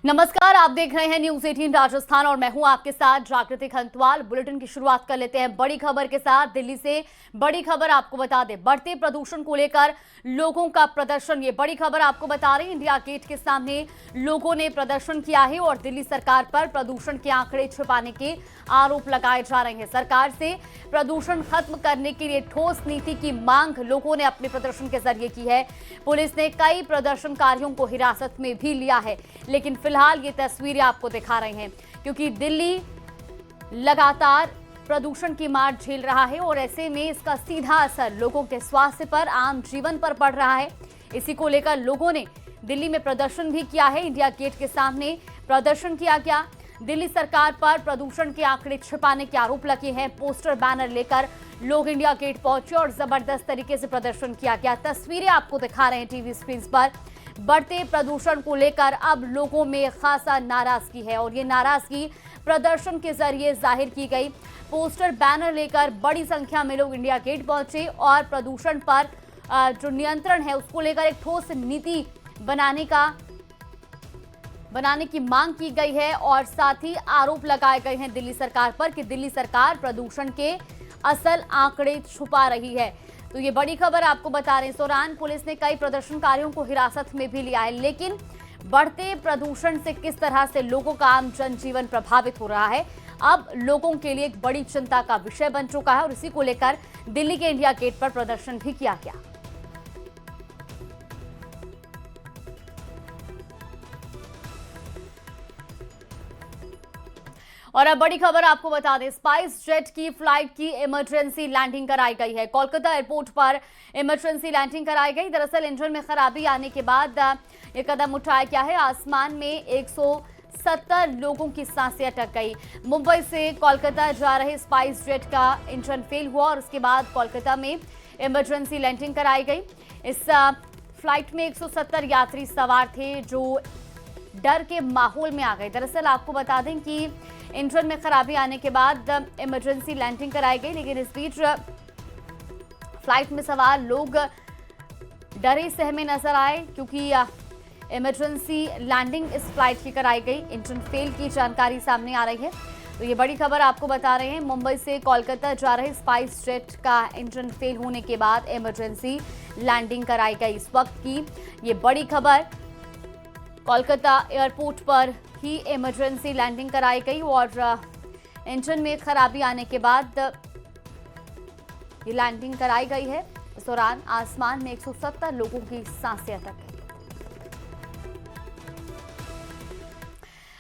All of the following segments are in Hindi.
नमस्कार, आप देख रहे हैं न्यूज 18 राजस्थान और मैं हूं आपके साथ जागृति खंतवाल। बुलेटिन की शुरुआत कर लेते हैं बड़ी खबर के साथ। दिल्ली से बड़ी खबर आपको बता दें, बढ़ते प्रदूषण को लेकर लोगों का प्रदर्शन। ये बड़ी खबर आपको बता रहे हैं, इंडिया गेट के सामने लोगों ने प्रदर्शन किया है और दिल्ली सरकार पर प्रदूषण के आंकड़े छिपाने के आरोप लगाए जा रहे हैं। सरकार से प्रदूषण खत्म करने के लिए ठोस नीति की मांग लोगों ने अपने प्रदर्शन के जरिए की है। पुलिस ने कई प्रदर्शनकारियों को हिरासत में भी लिया है, लेकिन फिलहाल ये तस्वीरें आपको दिखा रहे हैं क्योंकि दिल्ली लगातार प्रदूषण की मार झेल रहा है और ऐसे में इसका सीधा असर लोगों के स्वास्थ्य पर, आम जीवन पर पड़ रहा है। इसी को लेकर लोगों ने दिल्ली में प्रदर्शन भी किया है। इंडिया गेट के सामने प्रदर्शन किया गया। दिल्ली सरकार पर प्रदूषण के आंकड़े छिपाने के आरोप लगे हैं। पोस्टर बैनर लेकर लोग इंडिया गेट पहुंचे और जबरदस्त तरीके से प्रदर्शन किया गया। तस्वीरें आपको दिखा रहे हैं टीवी स्क्रीन पर। बढ़ते प्रदूषण को लेकर अब लोगों में खासा नाराजगी है और ये नाराजगी प्रदर्शन के जरिए जाहिर की गई। पोस्टर बैनर लेकर बड़ी संख्या में लोग इंडिया गेट पहुंचे और प्रदूषण पर जो नियंत्रण है उसको लेकर एक ठोस नीति बनाने की मांग की गई है और साथ ही आरोप लगाए गए हैं दिल्ली सरकार पर कि दिल्ली सरकार प्रदूषण के असल आंकड़े छुपा रही है। तो ये बड़ी खबर आपको बता रहे हैं। इस दौरान पुलिस ने कई प्रदर्शनकारियों को हिरासत में भी लिया है, लेकिन बढ़ते प्रदूषण से किस तरह से लोगों का आम जनजीवन प्रभावित हो रहा है, अब लोगों के लिए एक बड़ी चिंता का विषय बन चुका है और इसी को लेकर दिल्ली के इंडिया गेट पर प्रदर्शन भी किया गया। और अब बड़ी खबर आपको बता दें, स्पाइस जेट की फ्लाइट की इमरजेंसी लैंडिंग कराई गई है। कोलकाता एयरपोर्ट पर इमरजेंसी लैंडिंग कराई गई। दरअसल इंजन में खराबी आने के बाद ये कदम उठाया गया है। आसमान में 170 लोगों की सांसें अटक गई। मुंबई से कोलकाता जा रहे स्पाइस जेट का इंजन फेल हुआ और उसके बाद कोलकाता में इमरजेंसी लैंडिंग कराई गई। इस फ्लाइट में 170 यात्री सवार थे जो डर के माहौल में आ गए। दरअसल आपको बता दें कि इंजन में खराबी आने के बाद इमरजेंसी लैंडिंग कराई गई, लेकिन इस बीच फ्लाइट में सवार लोग डरे सहमे नजर आए क्योंकि इमरजेंसी लैंडिंग इस फ्लाइट की कराई गई। इंजन फेल की जानकारी सामने आ रही है। तो ये बड़ी खबर आपको बता रहे हैं, मुंबई से कोलकाता जा रहे स्पाइस जेट का इंजन फेल होने के बाद इमरजेंसी लैंडिंग कराई गई। इस वक्त की ये बड़ी खबर, कोलकाता एयरपोर्ट पर ही इमरजेंसी लैंडिंग कराई गई और इंजन में खराबी आने के बाद ये लैंडिंग कराई गई है। इस दौरान आसमान में 170 लोगों की सांसें अटक गई।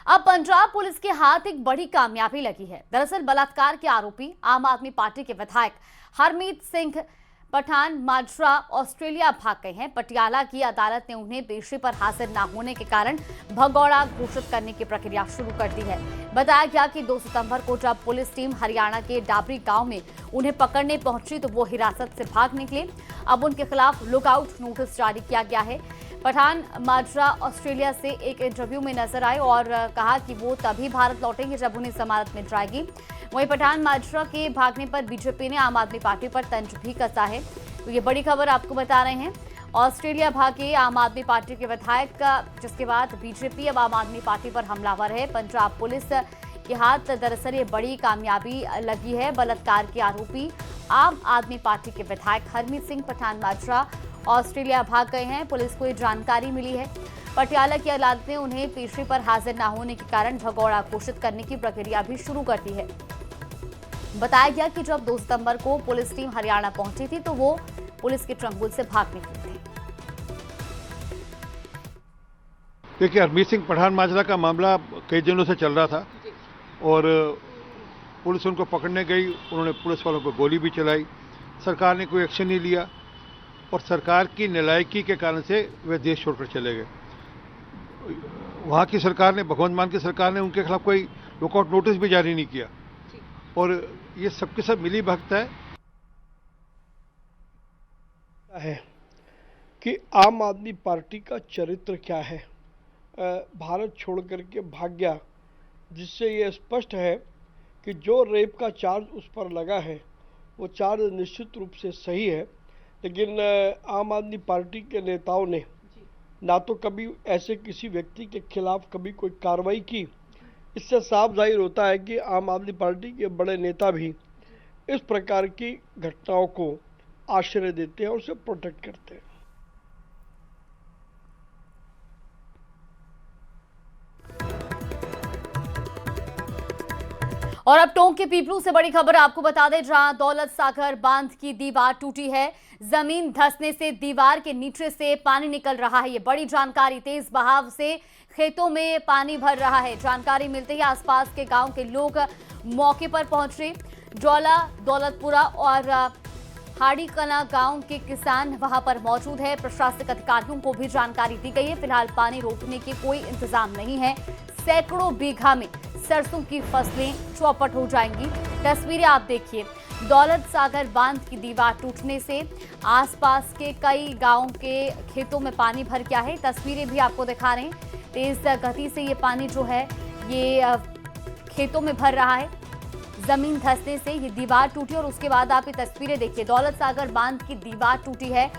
अब पंजाब पुलिस के हाथ एक बड़ी कामयाबी लगी है। दरअसल बलात्कार के आरोपी आम आदमी पार्टी के विधायक हरमीत सिंह पठान माजरा ऑस्ट्रेलिया भाग गए हैं। पटियाला की अदालत ने उन्हें पेशी पर हाजिर न होने के कारण भगौड़ा घोषित करने की प्रक्रिया शुरू कर दी है। बताया गया कि 2 सितंबर को जब पुलिस टीम हरियाणा के डाबरी गांव में उन्हें पकड़ने पहुंची तो वो हिरासत से भाग निकले। अब उनके खिलाफ लुकआउट नोटिस जारी किया गया है। पठान माजरा ऑस्ट्रेलिया से एक इंटरव्यू में नजर आए और कहा कि वो तभी भारत लौटेंगे जब उन्हें जमानत मिल जाएगी। वहीं पठान माजरा के भागने पर बीजेपी ने आम आदमी पार्टी पर तंज भी कसा है। तो ये बड़ी खबर आपको बता रहे हैं, ऑस्ट्रेलिया भागे आम आदमी पार्टी के विधायक का, जिसके बाद बीजेपी अब आम आदमी पार्टी पर हमलावर है। पंजाब पुलिस के हाथ दरअसल ये बड़ी कामयाबी लगी है। बलात्कार के आरोपी आम आदमी पार्टी के विधायक हरमीत सिंह पठान माजरा ऑस्ट्रेलिया भाग गए हैं। पुलिस को ये जानकारी मिली है। पटियाला की अदालत ने उन्हें पेशी पर हाजिर न होने के कारण भगौड़ा घोषित करने की प्रक्रिया भी शुरू कर दी है। बताया गया कि जब 2 सितंबर को पुलिस टीम हरियाणा पहुंची थी तो वो पुलिस के चंगुल से भाग निकले थे। देखिए, हरमीत सिंह पठान माजरा का मामला कई दिनों से चल रहा था और पुलिस उनको पकड़ने गई। उन्होंने पुलिस वालों को गोली भी चलाई। सरकार ने कोई एक्शन नहीं लिया और सरकार की नालायकी के कारण से वे देश छोड़कर चले गए। वहाँ की सरकार ने, भगवंत मान की सरकार ने उनके खिलाफ कोई लुकआउट नोटिस भी जारी नहीं किया और ये सबके सब मिली भगत है कि आम आदमी पार्टी का चरित्र क्या है। भारत छोड़ करके भाग गया, जिससे ये स्पष्ट है कि जो रेप का चार्ज उस पर लगा है वो चार्ज निश्चित रूप से सही है, लेकिन आम आदमी पार्टी के नेताओं ने ना तो कभी ऐसे किसी व्यक्ति के खिलाफ कभी कोई कार्रवाई की। इससे साफ जाहिर होता है कि आम आदमी पार्टी के बड़े नेता भी इस प्रकार की घटनाओं को आश्रय देते हैं और उसे प्रोटेक्ट करते हैं। और अब टोंक के पीपलू से बड़ी खबर आपको बता दें, जहां दौलत सागर बांध की दीवार टूटी है। जमीन धंसने से दीवार के नीचे से पानी निकल रहा है। ये बड़ी जानकारी, तेज बहाव से खेतों में पानी भर रहा है। जानकारी मिलते ही आसपास के गांव के लोग मौके पर पहुंचे। जौला, दौलतपुरा और हाड़ी कला गांव के किसान वहां पर मौजूद है। प्रशासनिक अधिकारियों को भी जानकारी दी गई है। फिलहाल पानी रोकने के कोई इंतजाम नहीं है। सैकड़ों बीघा में सरसों की फसलें चौपट हो जाएंगी। तस्वीरें आप देखिए, दौलत सागर बांध की दीवार टूटने से आसपास के कई गांवों के खेतों में पानी भर गया है। तस्वीरें भी आपको दिखा रहे हैं। तेज गति से ये पानी जो है ये खेतों में भर रहा है। जमीन धंसने से ये दीवार टूटी और उसके बाद आप ये तस्वीरें देखिए, दौलत सागर बांध की दीवार टूटी है।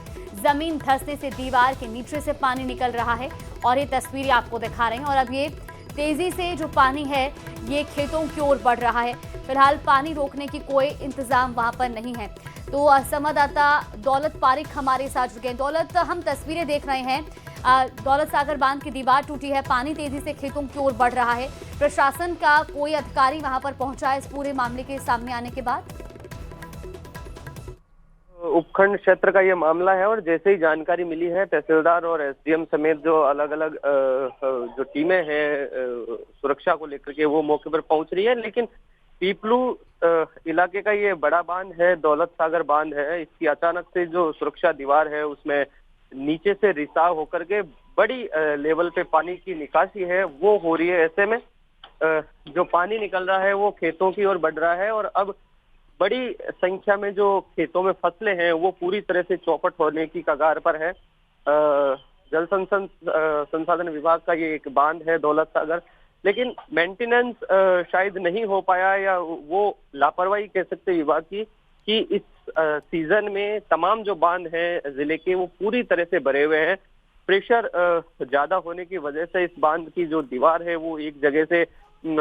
जमीन धंसने से दीवार के नीचे से पानी निकल रहा है और ये तस्वीरें आपको दिखा रहे हैं। और अब ये तेजी से जो पानी है ये खेतों की ओर बढ़ रहा है। फिलहाल पानी रोकने की कोई इंतजाम वहां पर नहीं है। तो संवाददाता दौलत पारिक हमारे साथ जुड़ गए। दौलत, हम तस्वीरें देख रहे हैं, दौलत सागर बांध की दीवार टूटी है, पानी तेजी से खेतों की ओर बढ़ रहा है। प्रशासन का कोई अधिकारी वहां पर पहुंचा है इस पूरे मामले के सामने आने के बाद? उपखंड क्षेत्र का ये मामला है और जैसे ही जानकारी मिली है, तहसीलदार और एसडीएम समेत जो अलग अलग जो टीमें हैं सुरक्षा को लेकर के, वो मौके पर पहुंच रही है। लेकिन पीपलू इलाके का ये बड़ा बांध है, दौलत सागर बांध है, इसकी अचानक से जो सुरक्षा दीवार है उसमें नीचे से रिसाव होकर के बड़ी लेवल पे पानी की निकासी है वो हो रही है। ऐसे में जो पानी निकल रहा है वो खेतों की ओर बढ़ रहा है और अब बड़ी संख्या में जो खेतों में फसलें हैं वो पूरी तरह से चौपट होने की कगार पर है। जल संसाधन विभाग का ये एक बांध है दौलत सागर, लेकिन मेंटेनेंस शायद नहीं हो पाया या वो लापरवाही कह सकते विभाग की कि इस सीजन में तमाम जो बांध हैं जिले के वो पूरी तरह से भरे हुए हैं। प्रेशर ज्यादा होने की वजह से इस बांध की जो दीवार है वो एक जगह से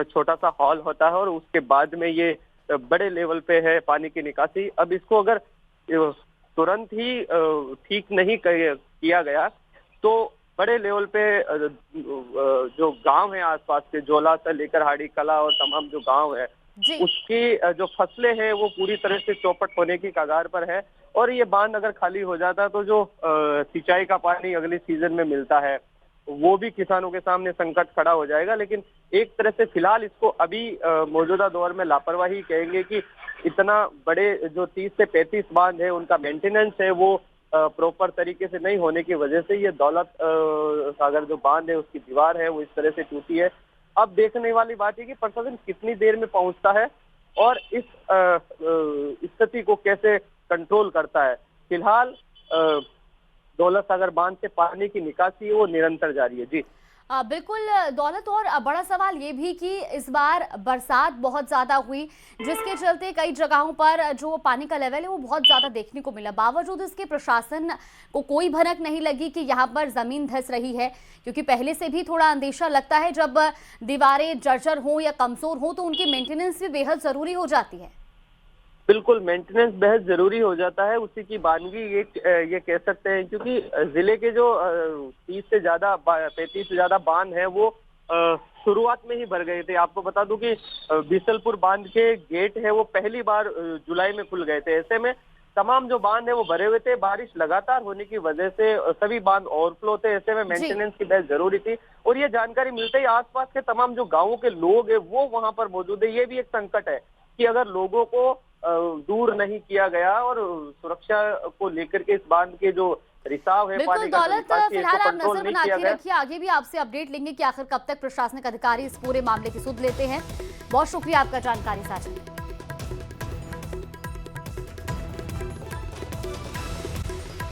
छोटा सा हॉल होता है और उसके बाद में ये बड़े लेवल पे है पानी की निकासी। अब इसको अगर तुरंत ही ठीक नहीं किया गया तो बड़े लेवल पे जो गांव है आसपास के, जोला से लेकर हाड़ी कला और तमाम जो गांव है उसकी जो फसलें हैं वो पूरी तरह से चौपट होने की कगार पर है। और ये बांध अगर खाली हो जाता तो जो सिंचाई का पानी अगले सीजन में मिलता है वो भी किसानों के सामने संकट खड़ा हो जाएगा। लेकिन एक तरह से फिलहाल इसको अभी मौजूदा दौर में लापरवाही कहेंगे कि इतना बड़े जो 30 से 35 बांध है उनका मेंटेनेंस है वो प्रॉपर तरीके से नहीं होने की वजह से ये दौलत सागर जो बांध है उसकी दीवार है वो इस तरह से टूटी है। अब देखने वाली बात है कि प्रशासन कितनी देर में पहुंचता है और इस स्थिति को कैसे कंट्रोल करता है। फिलहाल दौलत सागर बांध से पानी की निकासी वो निरंतर जारी है। जी बिल्कुल दौलत, और बड़ा सवाल ये भी कि इस बार बरसात बहुत ज़्यादा हुई जिसके चलते कई जगहों पर जो पानी का लेवल है वो बहुत ज़्यादा देखने को मिला। बावजूद इसके प्रशासन को कोई भनक नहीं लगी कि यहाँ पर ज़मीन धंस रही है, क्योंकि पहले से भी थोड़ा अंदेशा लगता है जब दीवारें जर्जर हों या कमज़ोर हों तो उनकी मेंटेनेंस भी बेहद ज़रूरी हो जाती है। बिल्कुल, मेंटेनेंस बेहद जरूरी हो जाता है, उसी की बानगी ये कह सकते हैं, क्योंकि जिले के जो 30 से ज्यादा 35 से ज्यादा बांध हैं वो शुरुआत में ही भर गए थे। आपको बता दूं कि बीसलपुर बांध के गेट है वो पहली बार जुलाई में खुल गए थे। ऐसे में तमाम जो बांध है वो भरे हुए थे। बारिश लगातार होने की वजह से सभी बांध ओवरफ्लो थे। ऐसे में मेंटेनेंस की बेहद जरूरी थी और ये जानकारी मिलते ही आसपास के तमाम जो गाँवों के लोग हैं वो वहां पर मौजूद है। ये भी एक संकट है कि अगर लोगों को दूर नहीं किया गया और सुरक्षा को लेकर के इस बांध के जो रिसाव है बिल्कुल दौलत, फिलहाल आप नजर बना के रखिए, आगे भी आपसे अपडेट लेंगे कि आखिर कब तक प्रशासनिक अधिकारी इस पूरे मामले की सुध लेते हैं। बहुत शुक्रिया आपका जानकारी साझा।